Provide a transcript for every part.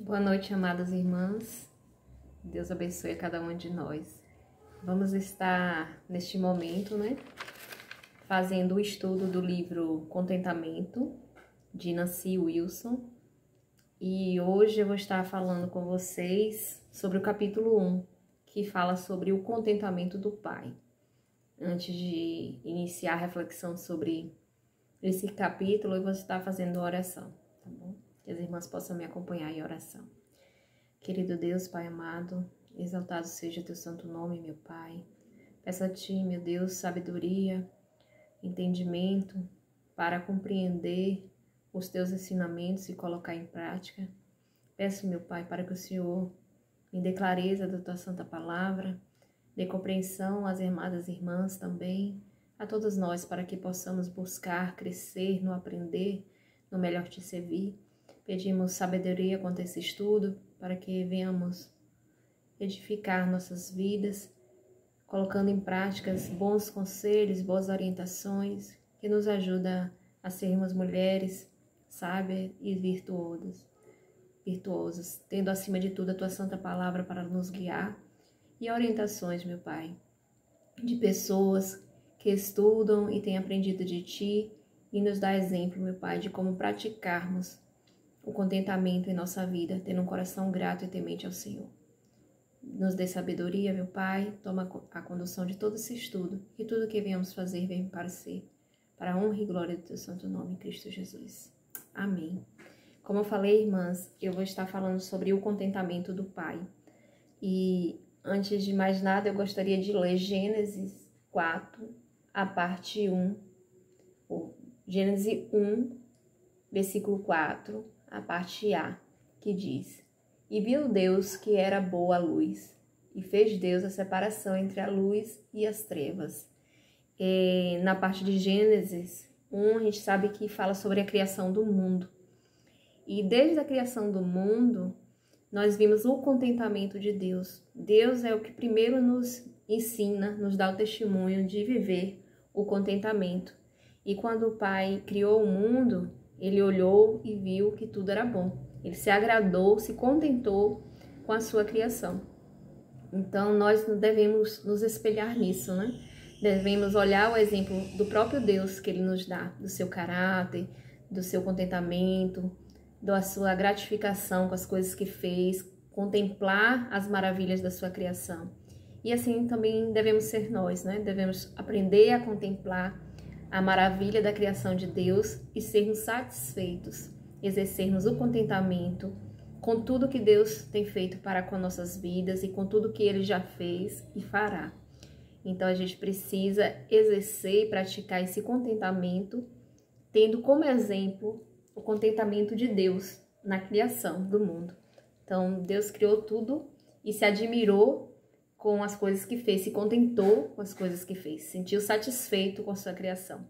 Boa noite, amadas irmãs. Deus abençoe a cada uma de nós. Vamos estar neste momento, fazendo o estudo do livro Contentamento, de Nancy Wilson. E hoje eu vou estar falando com vocês sobre o capítulo 1, que fala sobre o contentamento do Pai. Antes de iniciar a reflexão sobre esse capítulo, eu vou estar fazendo oração, tá bom? Que as irmãs possam me acompanhar em oração. Querido Deus, Pai amado, exaltado seja teu santo nome, meu Pai. Peço a ti, meu Deus, sabedoria, entendimento para compreender os teus ensinamentos e colocar em prática. Peço, meu Pai, para que o Senhor me dê clareza da tua santa palavra, dê compreensão às amadas irmãs também, a todos nós, para que possamos buscar, crescer no aprender, no melhor te servir. Pedimos sabedoria quanto a esse estudo, para que venhamos edificar nossas vidas, colocando em práticas bons conselhos, boas orientações, que nos ajudam a sermos mulheres sábias e virtuosas, tendo acima de tudo a tua santa palavra para nos guiar, e orientações, meu Pai, de pessoas que estudam e têm aprendido de ti, e nos dá exemplo, meu Pai, de como praticarmos o contentamento em nossa vida, tendo um coração grato e temente ao Senhor. Nos dê sabedoria, meu Pai, toma a condução de todo esse estudo, e tudo que venhamos fazer vem parecer para a honra e glória do teu santo nome, Cristo Jesus. Amém. Como eu falei, irmãs, eu vou estar falando sobre o contentamento do Pai. E antes de mais nada, eu gostaria de ler Gênesis 4, a parte 1, Gênesis 1, versículo 4, a parte A, que diz: E viu Deus que era boa a luz, e fez Deus a separação entre a luz e as trevas. Na parte de Gênesis 1, a gente sabe que fala sobre a criação do mundo. E desde a criação do mundo, nós vimos o contentamento de Deus. Deus é o que primeiro nos ensina, nos dá o testemunho de viver o contentamento. E quando o Pai criou o mundo, Ele olhou e viu que tudo era bom. Ele se agradou, se contentou com a sua criação. Então, nós devemos nos espelhar nisso, Devemos olhar o exemplo do próprio Deus que Ele nos dá, do seu caráter, do seu contentamento, da sua gratificação com as coisas que fez, contemplar as maravilhas da sua criação. E assim também devemos ser nós, Devemos aprender a contemplar a maravilha da criação de Deus e sermos satisfeitos, exercermos o contentamento com tudo que Deus tem feito para com nossas vidas e com tudo que Ele já fez e fará. Então a gente precisa exercer e praticar esse contentamento, tendo como exemplo o contentamento de Deus na criação do mundo. Então Deus criou tudo e se admirou com as coisas que fez, se contentou com as coisas que fez, se sentiu satisfeito com a sua criação.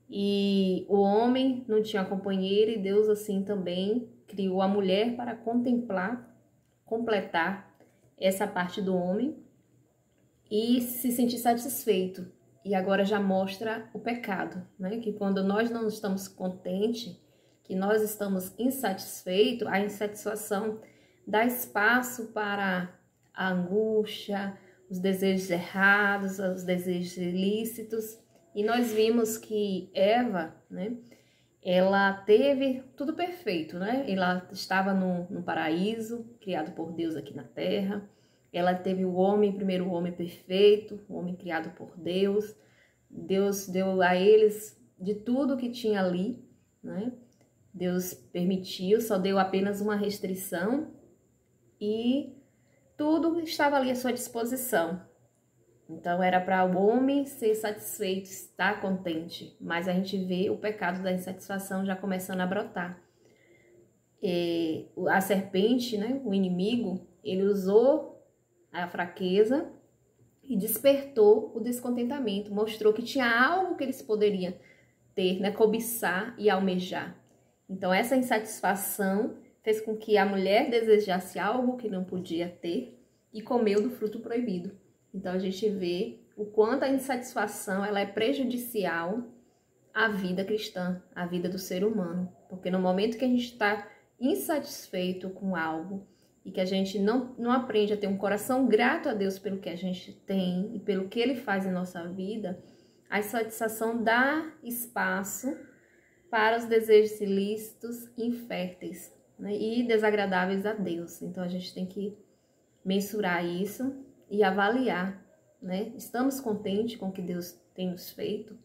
E o homem não tinha companheiro e Deus assim também criou a mulher para completar essa parte do homem e se sentir satisfeito. E agora já mostra o pecado, Que quando nós não estamos contentes, que nós estamos insatisfeitos, a insatisfação dá espaço para a angústia, os desejos errados, os desejos ilícitos. E nós vimos que Eva, ela teve tudo perfeito, Ela estava no paraíso, criado por Deus aqui na terra. Ela teve o homem, primeiro o homem perfeito, o homem criado por Deus. Deus deu a eles de tudo que tinha ali, Deus permitiu, só deu apenas uma restrição e tudo estava ali à sua disposição. Então era para o homem ser satisfeito, estar contente, mas a gente vê o pecado da insatisfação já começando a brotar. A serpente, o inimigo, ele usou a fraqueza e despertou o descontentamento, mostrou que tinha algo que eles poderiam ter, cobiçar e almejar. Então essa insatisfação fez com que a mulher desejasse algo que não podia ter e comeu do fruto proibido. Então a gente vê o quanto a insatisfação ela é prejudicial à vida cristã, à vida do ser humano. Porque no momento que a gente está insatisfeito com algo e que a gente não aprende a ter um coração grato a Deus pelo que a gente tem e pelo que Ele faz em nossa vida, a insatisfação dá espaço para os desejos ilícitos, inférteis, né, e desagradáveis a Deus. Então a gente tem que mensurar isso e avaliar, né? Estamos contentes com o que Deus tem nos feito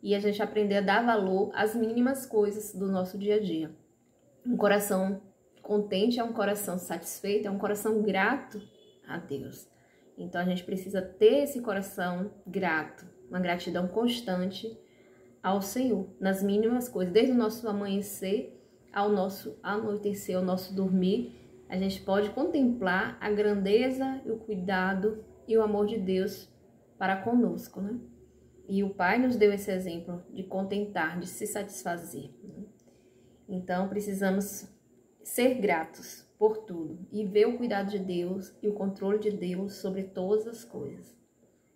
e a gente aprender a dar valor às mínimas coisas do nosso dia a dia. Um coração contente é um coração satisfeito, é um coração grato a Deus. Então a gente precisa ter esse coração grato, uma gratidão constante ao Senhor, nas mínimas coisas, desde o nosso amanhecer ao nosso anoitecer, ao nosso dormir, a gente pode contemplar a grandeza e o cuidado e o amor de Deus para conosco, né? E o Pai nos deu esse exemplo de contentar, de se satisfazer, né? Então precisamos ser gratos por tudo e ver o cuidado de Deus e o controle de Deus sobre todas as coisas.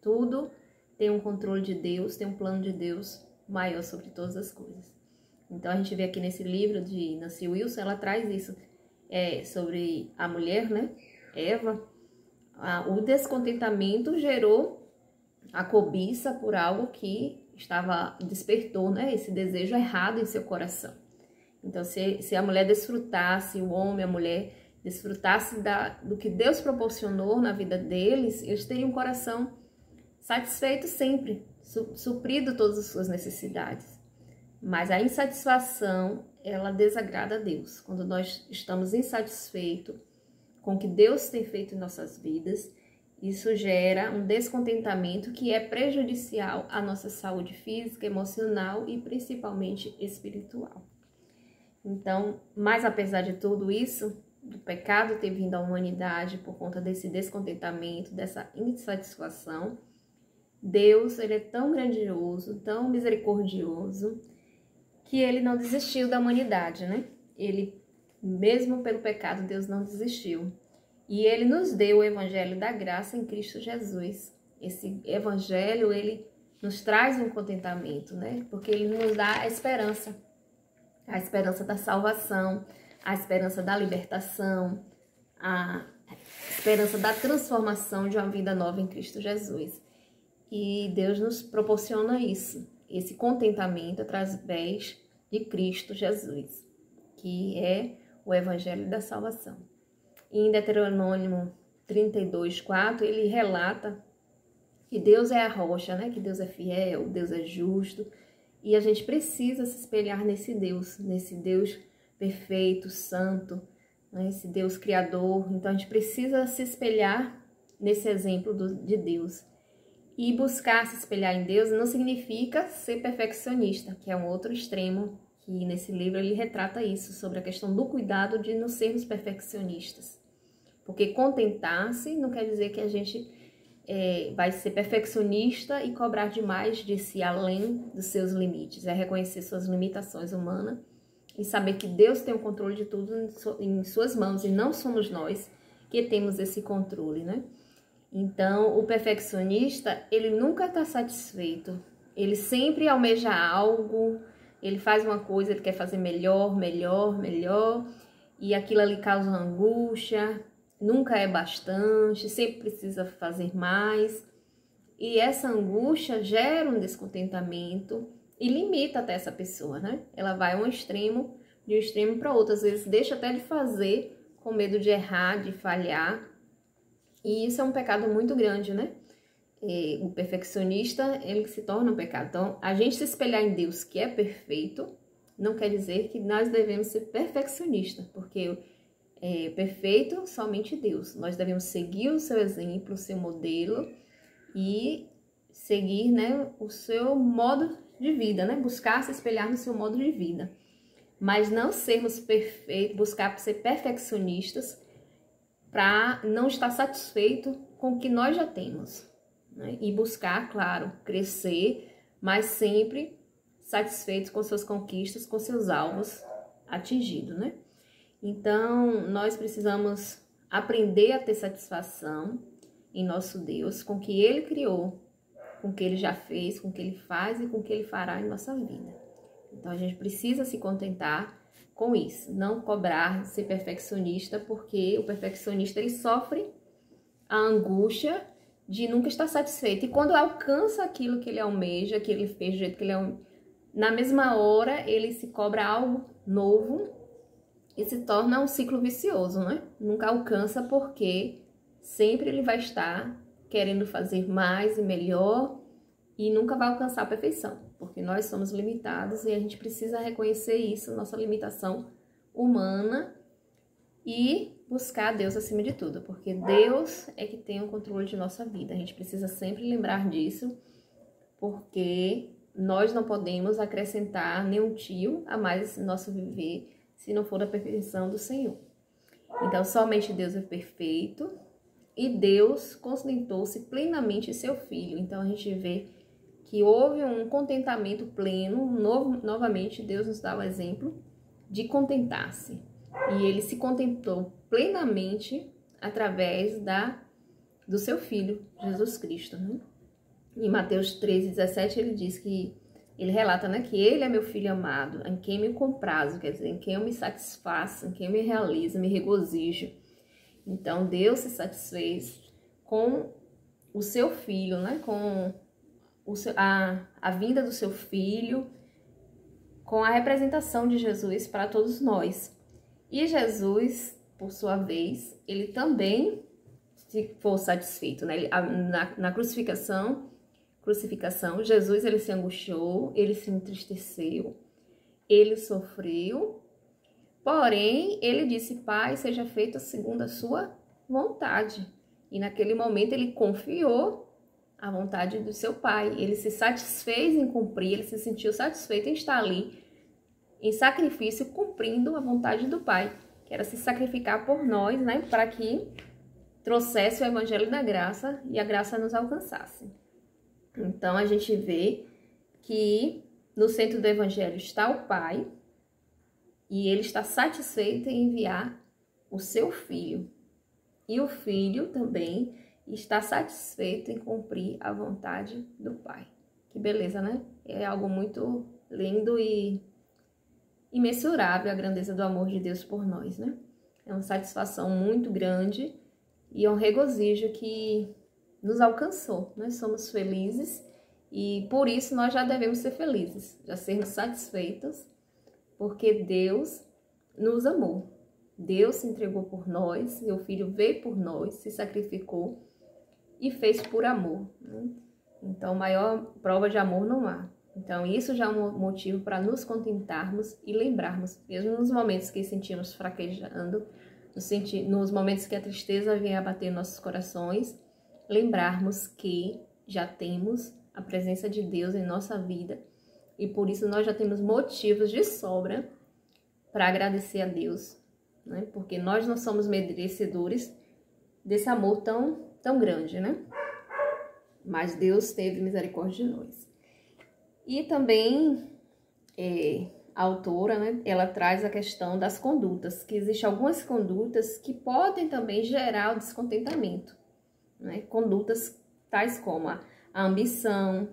Tudo tem um controle de Deus, tem um plano de Deus maior sobre todas as coisas. Então a gente vê aqui nesse livro de Nancy Wilson, ela traz isso sobre a mulher, né, Eva. O descontentamento gerou a cobiça por algo que despertou, né, esse desejo errado em seu coração. Então se a mulher desfrutasse, o homem, a mulher desfrutasse do que Deus proporcionou na vida deles, eles teriam um coração satisfeito sempre, suprido todas as suas necessidades. Mas a insatisfação, ela desagrada a Deus. Quando nós estamos insatisfeitos com o que Deus tem feito em nossas vidas, isso gera um descontentamento que é prejudicial à nossa saúde física, emocional e principalmente espiritual. Então, mas apesar de tudo isso, do pecado ter vindo à humanidade por conta desse descontentamento, dessa insatisfação, Deus, ele é tão grandioso, tão misericordioso, que ele não desistiu da humanidade, né? Ele, mesmo pelo pecado, Deus não desistiu. E ele nos deu o evangelho da graça em Cristo Jesus. Esse evangelho, ele nos traz um contentamento, né? Porque ele nos dá a esperança da salvação, a esperança da libertação, a esperança da transformação de uma vida nova em Cristo Jesus. E Deus nos proporciona isso, esse contentamento através de Cristo Jesus, que é o Evangelho da Salvação. E em Deuteronômio 32:4, ele relata que Deus é a rocha, né? Que Deus é fiel, Deus é justo. E a gente precisa se espelhar nesse Deus perfeito, santo, né? Esse Deus criador. Então a gente precisa se espelhar nesse exemplo de Deus. E buscar se espelhar em Deus não significa ser perfeccionista, que é um outro extremo, que nesse livro ele retrata isso, sobre a questão do cuidado de não sermos perfeccionistas. Porque contentar-se não quer dizer que a gente vai ser perfeccionista e cobrar demais de si, além dos seus limites. É reconhecer suas limitações humanas e saber que Deus tem o controle de tudo em suas mãos e não somos nós que temos esse controle, né? Então, o perfeccionista, ele nunca está satisfeito. Ele sempre almeja algo, ele faz uma coisa, ele quer fazer melhor, e aquilo ali causa angústia, nunca é bastante, sempre precisa fazer mais. E essa angústia gera um descontentamento e limita até essa pessoa, né? Ela vai de um extremo para outro, às vezes deixa até de fazer com medo de errar, de falhar. E isso é um pecado muito grande, né? O perfeccionista, ele se torna um pecado. Então, a gente se espelhar em Deus, que é perfeito, não quer dizer que nós devemos ser perfeccionistas, porque perfeito somente Deus. Nós devemos seguir o seu exemplo, o seu modelo e seguir, né, o seu modo de vida, né? Buscar se espelhar no seu modo de vida. Mas não sermos perfeitos, buscar ser perfeccionistas, para não estar satisfeito com o que nós já temos, né? E buscar, claro, crescer, mas sempre satisfeitos com suas conquistas, com seus alvos atingidos, né? Então, nós precisamos aprender a ter satisfação em nosso Deus, com o que Ele criou, com o que Ele já fez, com o que Ele faz e com o que Ele fará em nossa vida. Então, a gente precisa se contentar com isso. Não cobrar ser perfeccionista, porque o perfeccionista ele sofre a angústia de nunca estar satisfeito. E quando alcança aquilo que ele almeja, que ele fez do jeito que ele almeja, na mesma hora ele se cobra algo novo e se torna um ciclo vicioso, né? Nunca alcança porque sempre ele vai estar querendo fazer mais e melhor e nunca vai alcançar a perfeição, porque nós somos limitados e a gente precisa reconhecer isso, nossa limitação humana, e buscar Deus acima de tudo, porque Deus é que tem o controle de nossa vida. A gente precisa sempre lembrar disso, porque nós não podemos acrescentar nenhum tio a mais no nosso viver se não for da perfeição do Senhor. Então, somente Deus é perfeito e Deus contentou-se plenamente em seu Filho. Então, a gente vê que houve um contentamento pleno. Novamente, Deus nos dá o exemplo de contentar-se. E ele se contentou plenamente através do seu Filho, Jesus Cristo, né? Em Mateus 13:17, ele diz que, ele relata, né, que ele é meu Filho amado, em quem me comprazo, quer dizer, em quem eu me satisfaço, em quem eu me realizo, me regozijo. Então, Deus se satisfez com o seu Filho, né, com a vinda do seu Filho, com a representação de Jesus para todos nós. E Jesus, por sua vez, ele também se for satisfeito, né? Na crucificação, Jesus, ele se angustiou, ele se entristeceu, ele sofreu, porém, ele disse, Pai, seja feita segundo a sua vontade. E naquele momento ele confiou a vontade do seu Pai, ele se satisfez em cumprir, ele se sentiu satisfeito em estar ali, em sacrifício, cumprindo a vontade do Pai, que era se sacrificar por nós, né, para que trouxesse o evangelho da graça e a graça nos alcançasse. Então, a gente vê que no centro do evangelho está o Pai e ele está satisfeito em enviar o seu Filho. E o Filho também está satisfeito em cumprir a vontade do Pai. Que beleza, né? É algo muito lindo e imensurável a grandeza do amor de Deus por nós, né? É uma satisfação muito grande e é um regozijo que nos alcançou. Nós somos felizes e por isso nós já devemos ser felizes, já sermos satisfeitos, porque Deus nos amou. Deus se entregou por nós, seu Filho veio por nós, se sacrificou e fez por amor, né? Então, maior prova de amor não há. Então, isso já é um motivo para nos contentarmos e lembrarmos, mesmo nos momentos que sentimos fraquejando, nos momentos que a tristeza vem abater nossos corações, lembrarmos que já temos a presença de Deus em nossa vida e por isso nós já temos motivos de sobra para agradecer a Deus, né? Porque nós não somos merecedores desse amor tão grande, né? Mas Deus teve misericórdia de nós. E também a autora, né, ela traz a questão das condutas, que existem algumas condutas que podem também gerar o descontentamento, né? Condutas tais como a ambição,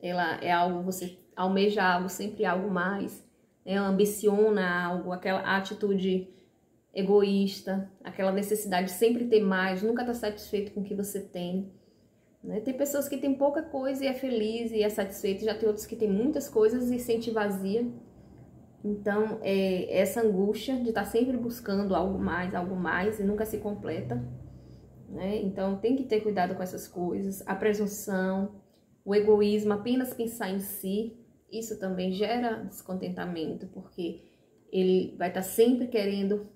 ela é algo, você almeja algo, sempre algo mais, né? Ambiciona algo, aquela atitude egoísta, aquela necessidade de sempre ter mais, nunca estar satisfeito com o que você tem. Tem pessoas que têm pouca coisa e é feliz e é satisfeito, já tem outros que têm muitas coisas e sente vazia. Então, essa angústia de estar sempre buscando algo mais e nunca se completa, né? Então, tem que ter cuidado com essas coisas. A presunção, o egoísmo, apenas pensar em si, isso também gera descontentamento, porque ele vai estar sempre querendo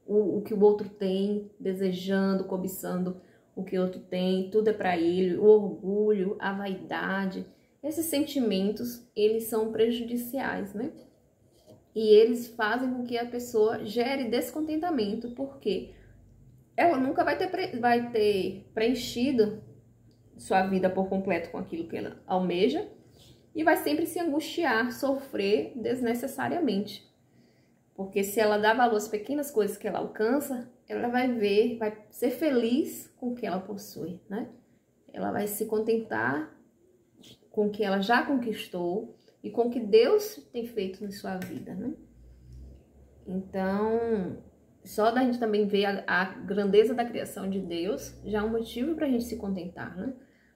o que o outro tem, desejando, cobiçando o que o outro tem, tudo é para ele, o orgulho, a vaidade. Esses sentimentos, eles são prejudiciais, né? E eles fazem com que a pessoa gere descontentamento, porque ela nunca vai ter preenchido sua vida por completo com aquilo que ela almeja e vai sempre se angustiar, sofrer desnecessariamente. Porque se ela dá valor às pequenas coisas que ela alcança, ela vai ser feliz com o que ela possui, né? Ela vai se contentar com o que ela já conquistou e com o que Deus tem feito na sua vida, né? Então, só da gente também ver a grandeza da criação de Deus, já é um motivo para a gente se contentar, né?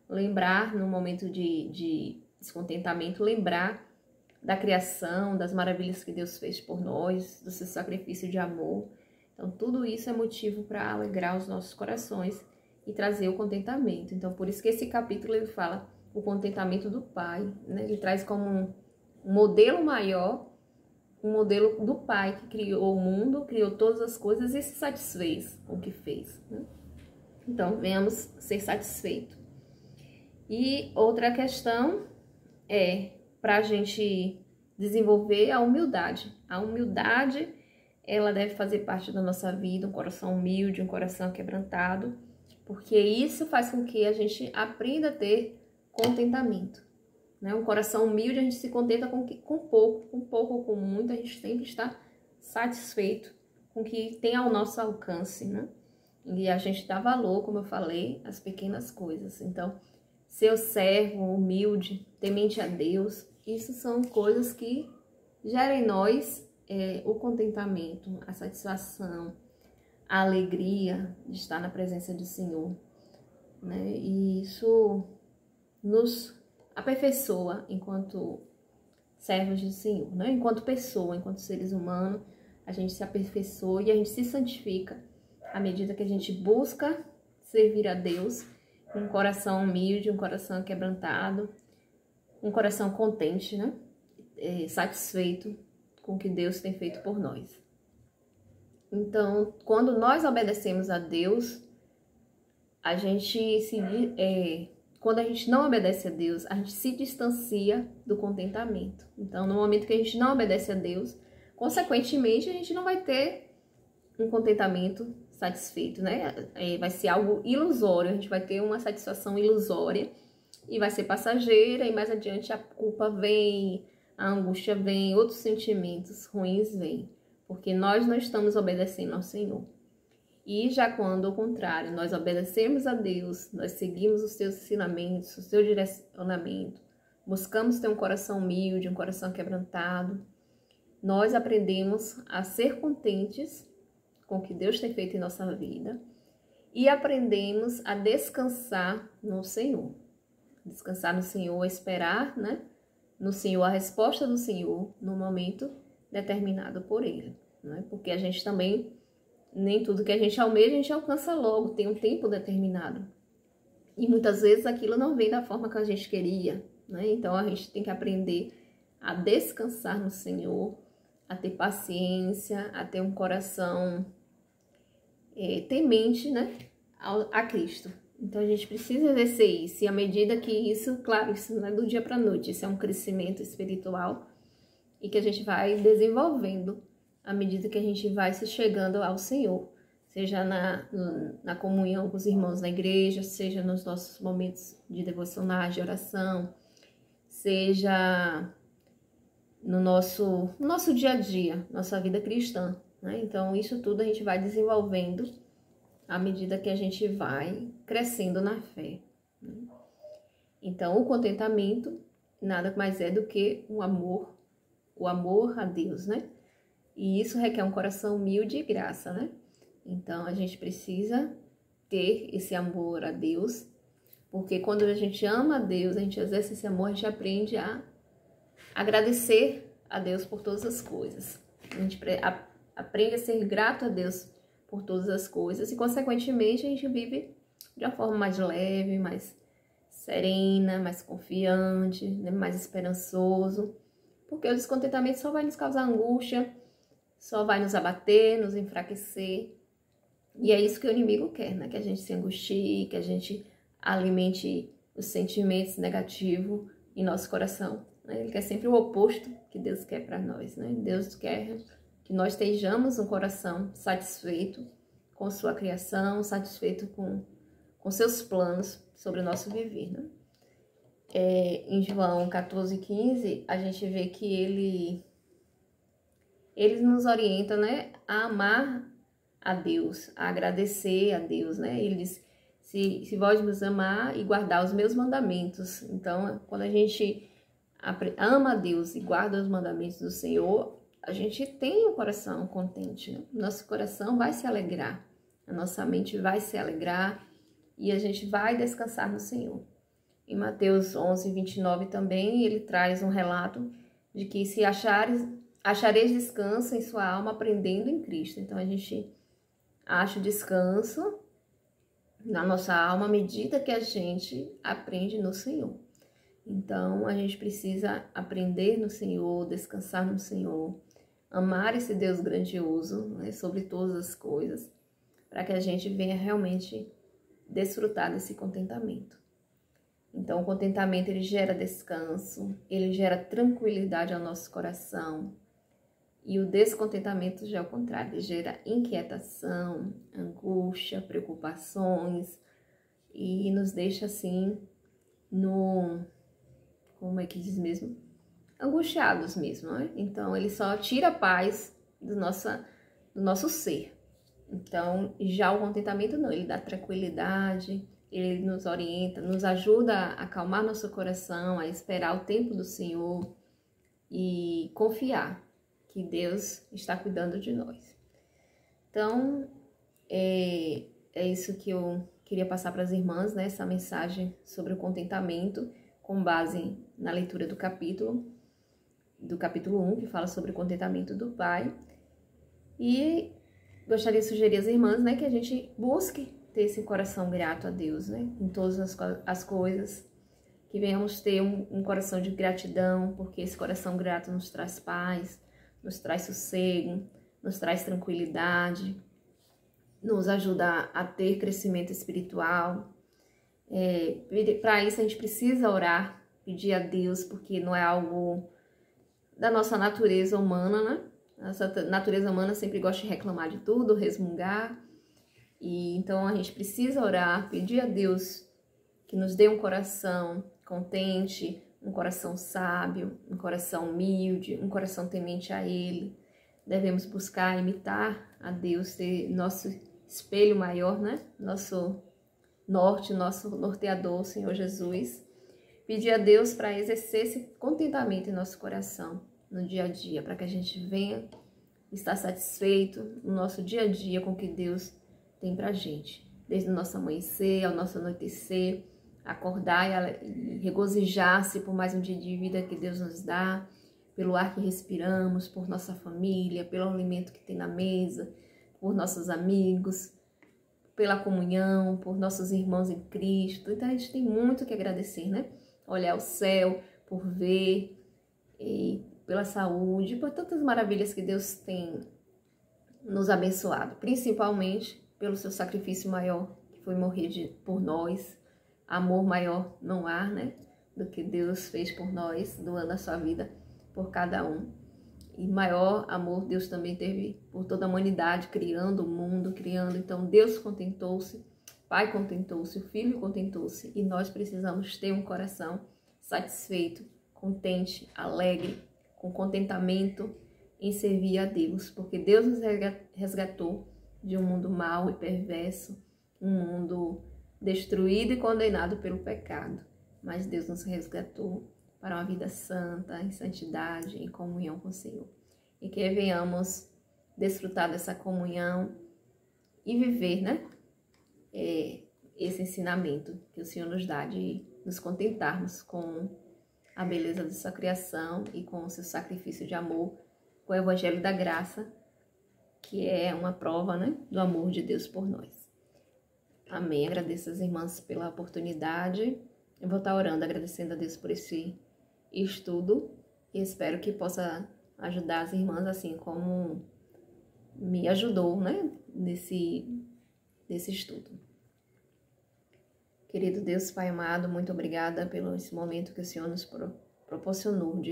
Lembrar, no momento de descontentamento, lembrar da criação, das maravilhas que Deus fez por nós, do seu sacrifício de amor. Então, tudo isso é motivo para alegrar os nossos corações e trazer o contentamento. Então, por isso que esse capítulo ele fala o contentamento do Pai, né? Ele traz como um modelo maior, um modelo do Pai que criou o mundo, criou todas as coisas e se satisfez com o que fez, né? Então, venhamos ser satisfeitos. E outra questão é para a gente desenvolver a humildade. A humildade, ela deve fazer parte da nossa vida, um coração humilde, um coração quebrantado, porque isso faz com que a gente aprenda a ter contentamento, né? Um coração humilde, a gente se contenta com pouco ou com muito, a gente sempre está satisfeito com o que tem ao nosso alcance, né? E a gente dá valor, como eu falei, às pequenas coisas. Então, ser servo, humilde, temente a Deus, isso são coisas que geram em nós o contentamento, a satisfação, a alegria de estar na presença do Senhor, né? E isso nos aperfeiçoa enquanto servos do Senhor, né? Enquanto pessoa, enquanto seres humanos, a gente se aperfeiçoa e a gente se santifica à medida que a gente busca servir a Deus, um coração humilde, um coração quebrantado, um coração contente, né? Satisfeito com o que Deus tem feito por nós. Então, quando nós obedecemos a Deus, quando a gente não obedece a Deus, a gente se distancia do contentamento. Então, no momento que a gente não obedece a Deus, consequentemente, a gente não vai ter um contentamento satisfeito, né? Vai ser algo ilusório, a gente vai ter uma satisfação ilusória e vai ser passageira, e mais adiante a culpa vem, a angústia vem, outros sentimentos ruins vêm, porque nós não estamos obedecendo ao Senhor. E já quando, ao contrário, nós obedecemos a Deus, nós seguimos os seus ensinamentos, o seu direcionamento, buscamos ter um coração humilde, um coração quebrantado, nós aprendemos a ser contentes com o que Deus tem feito em nossa vida e aprendemos a descansar no Senhor. Descansar no Senhor, esperar, né, no Senhor, a resposta do Senhor no momento determinado por Ele, né? Porque a gente também, nem tudo que a gente almeja, a gente alcança logo, tem um tempo determinado. E muitas vezes aquilo não vem da forma que a gente queria, né? Então a gente tem que aprender a descansar no Senhor, a ter paciência, a ter um coração temente, né, a Cristo. Então a gente precisa exercer isso, e à medida que isso, claro, isso não é do dia para a noite, isso é um crescimento espiritual e que a gente vai desenvolvendo à medida que a gente vai se chegando ao Senhor, seja na comunhão com os irmãos na igreja, seja nos nossos momentos de devocionais, de oração, seja no nosso dia a dia, nossa vida cristã, né? Então isso tudo a gente vai desenvolvendo à medida que a gente vai crescendo na fé, né? Então o contentamento nada mais é do que o amor a Deus, né? E isso requer um coração humilde e graça, né? Então a gente precisa ter esse amor a Deus, porque quando a gente ama a Deus, a gente exerce esse amor, a gente aprende a agradecer a Deus por todas as coisas. A gente aprende a ser grato a Deus por todas as coisas e, consequentemente, a gente vive de uma forma mais leve, mais serena, mais confiante, né? Mais esperançoso, porque o descontentamento só vai nos causar angústia, só vai nos abater, nos enfraquecer, e é isso que o inimigo quer, né? Que a gente se angustie, que a gente alimente os sentimentos negativos em nosso coração, né? Ele quer sempre o oposto que Deus quer para nós, né? Deus quer que nós estejamos um coração satisfeito com sua criação, satisfeito com seus planos sobre o nosso viver, né? Em João 14,15, a gente vê que ele nos orienta, né, a amar a Deus, a agradecer a Deus, né? Ele diz, se vós nos amar e guardar os meus mandamentos. Então, quando a gente ama a Deus e guarda os mandamentos do Senhor, a gente tenha o coração contente, né? Nosso coração vai se alegrar, a nossa mente vai se alegrar e a gente vai descansar no Senhor. Em Mateus 11, 29 também, ele traz um relato de que se achareis descanso em sua alma aprendendo em Cristo. Então, a gente acha o descanso na nossa alma à medida que a gente aprende no Senhor. Então, a gente precisa aprender no Senhor, descansar no Senhor, amar esse Deus grandioso, né, sobre todas as coisas, para que a gente venha realmente desfrutar desse contentamento. Então, o contentamento, ele gera descanso, ele gera tranquilidade ao nosso coração. E o descontentamento já é o contrário, ele gera inquietação, angústia, preocupações e nos deixa assim como é que diz mesmo? Angustiados mesmo, né? Então, ele só tira a paz do nosso ser. Então, já o contentamento não, ele dá tranquilidade, ele nos orienta, nos ajuda a acalmar nosso coração, a esperar o tempo do Senhor e confiar que Deus está cuidando de nós. Então, é isso que eu queria passar para as irmãs, né? Essa mensagem sobre o contentamento, com base na leitura do capítulo 1, que fala sobre o contentamento do Pai. E gostaria de sugerir às irmãs, né, que a gente busque ter esse coração grato a Deus, né, em todas as coisas, que venhamos ter um coração de gratidão, porque esse coração grato nos traz paz, nos traz sossego, nos traz tranquilidade, nos ajuda a ter crescimento espiritual. Para isso a gente precisa orar, pedir a Deus, porque não é algo da nossa natureza humana, né? Nossa natureza humana sempre gosta de reclamar de tudo, resmungar. E então a gente precisa orar, pedir a Deus que nos dê um coração contente, um coração sábio, um coração humilde, um coração temente a Ele. Devemos buscar imitar a Deus, ter nosso espelho maior, né? Nosso norte, nosso norteador, Senhor Jesus. Pedir a Deus para exercer esse contentamento em nosso coração no dia a dia, para que a gente venha estar satisfeito no nosso dia a dia com o que Deus tem para a gente. Desde o nosso amanhecer ao nosso anoitecer, acordar e regozijar-se por mais um dia de vida que Deus nos dá, pelo ar que respiramos, por nossa família, pelo alimento que tem na mesa, por nossos amigos, pela comunhão, por nossos irmãos em Cristo. Então a gente tem muito que agradecer, né? Olhar o céu, por ver, e pela saúde, por tantas maravilhas que Deus tem nos abençoado, principalmente pelo seu sacrifício maior, que foi morrer por nós. Amor maior não há, né? Do que Deus fez por nós, doando a sua vida por cada um. E maior amor Deus também teve por toda a humanidade, criando o mundo, criando. Então Deus contentou-se, Pai contentou-se, o Filho contentou-se. E nós precisamos ter um coração satisfeito, contente, alegre, com contentamento em servir a Deus. Porque Deus nos resgatou de um mundo mau e perverso, um mundo destruído e condenado pelo pecado. Mas Deus nos resgatou para uma vida santa, em santidade, em comunhão com o Senhor. E que venhamos desfrutar dessa comunhão e viver, né? Esse ensinamento que o Senhor nos dá de nos contentarmos com a beleza da sua criação e com o seu sacrifício de amor, com o Evangelho da Graça, que é uma prova, né, do amor de Deus por nós. Amém. Agradeço às irmãs pela oportunidade. Eu vou estar orando, agradecendo a Deus por esse estudo e espero que possa ajudar as irmãs assim como me ajudou, né, nesse estudo. Querido Deus, Pai amado, muito obrigada pelo esse momento que o Senhor nos proporcionou de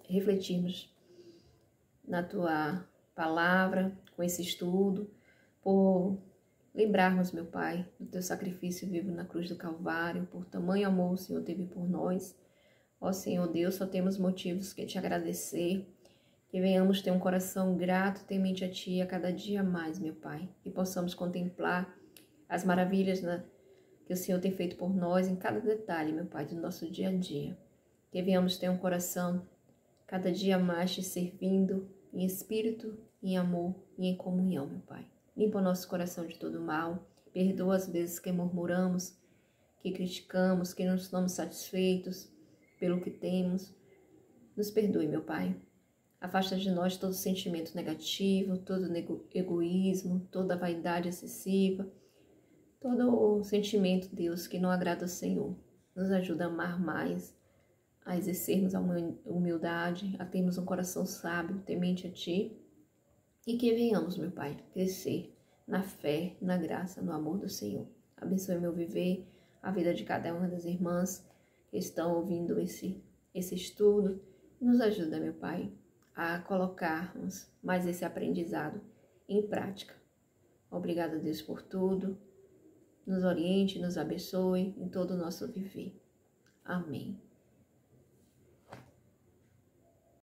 refletirmos na Tua palavra, com esse estudo, por lembrarmos, meu Pai, do Teu sacrifício vivo na cruz do Calvário, por tamanho amor o Senhor teve por nós. Ó Senhor Deus, só temos motivos que te agradecer, que venhamos ter um coração grato, temente a Ti a cada dia mais, meu Pai, e possamos contemplar as maravilhas que o Senhor tem feito por nós em cada detalhe, meu Pai, do nosso dia a dia. Que venhamos ter um coração cada dia mais te servindo em espírito, em amor e em comunhão, meu Pai. Limpa o nosso coração de todo mal, perdoa as vezes que murmuramos, que criticamos, que não estamos satisfeitos pelo que temos. Nos perdoe, meu Pai. Afasta de nós todo sentimento negativo, todo egoísmo, toda vaidade excessiva, todo o sentimento, Deus, que não agrada ao Senhor. Nos ajuda a amar mais, a exercermos a humildade, a termos um coração sábio, temente a Ti, e que venhamos, meu Pai, crescer na fé, na graça, no amor do Senhor. Abençoe meu viver, a vida de cada uma das irmãs que estão ouvindo esse estudo. Nos ajuda, meu Pai, a colocarmos mais esse aprendizado em prática. Obrigada, Deus, por tudo. Nos oriente, nos abençoe em todo o nosso viver. Amém.